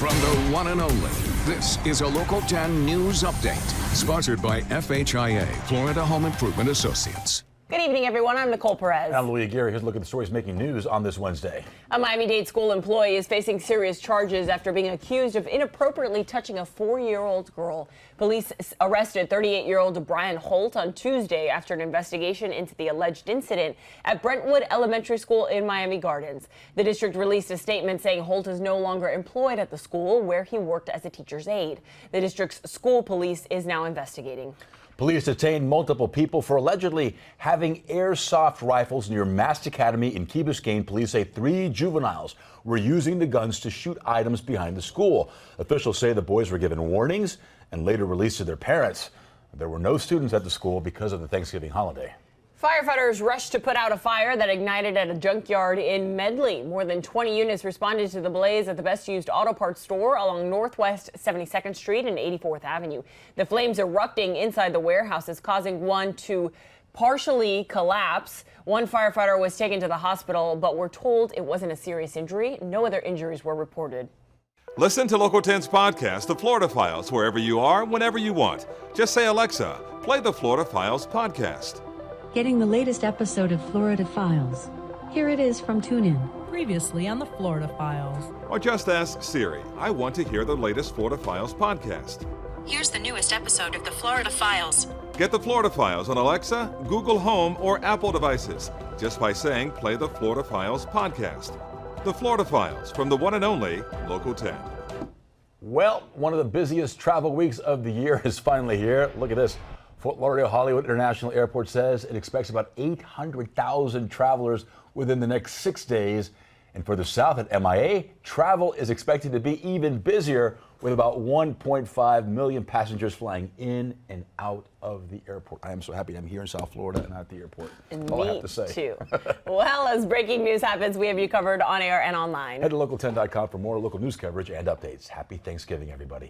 From the one and only, this is a Local 10 News Update, sponsored by FHIA, Florida Home Improvement Associates. Good evening, everyone. I'm Nicole Perez. I'm Louis Aguirre. Here's a look at the stories making news on this Wednesday. A Miami-Dade school employee is facing serious charges after being accused of inappropriately touching a 4-year-old girl. Police arrested 38-year-old Brian Holt on Tuesday after an investigation into the alleged incident at Brentwood Elementary School in Miami Gardens. The district released a statement saying Holt is no longer employed at the school where he worked as a teacher's aide. The district's school police is now investigating. Police detained multiple people for allegedly having airsoft rifles near Mast Academy in Key Biscayne. Police say 3 juveniles were using the guns to shoot items behind the school. Officials say the boys were given warnings and later released to their parents. There were no students at the school because of the Thanksgiving holiday. Firefighters rushed to put out a fire that ignited at a junkyard in Medley. More than 20 units responded to the blaze at the Best Used Auto Parts store along Northwest 72nd Street and 84th Avenue. The flames erupting inside the warehouses, causing one to partially collapse. One firefighter was taken to the hospital, but we're told it wasn't a serious injury. No other injuries were reported. Listen to Local 10's podcast, The Florida Files, wherever you are, whenever you want. Just say, Alexa, play the Florida Files podcast. Getting the latest episode of Florida Files. Here it is from TuneIn. Previously on the Florida Files. Or just ask Siri, I want to hear the latest Florida Files podcast. Here's the newest episode of the Florida Files. Get the Florida Files on Alexa, Google Home, or Apple devices just by saying play the Florida Files podcast. The Florida Files from the one and only Local 10. Well, one of the busiest travel weeks of the year is finally here. Look at this. Fort Lauderdale Hollywood International Airport says it expects about 800,000 travelers within the next 6 days. And for the South at MIA, travel is expected to be even busier with about 1.5 million passengers flying in and out of the airport. I am so happy I'm here in South Florida and not at the airport. That's all I have to say. Me too. Well, as breaking news happens, we have you covered on air and online. Head to local10.com for more local news coverage and updates. Happy Thanksgiving, everybody.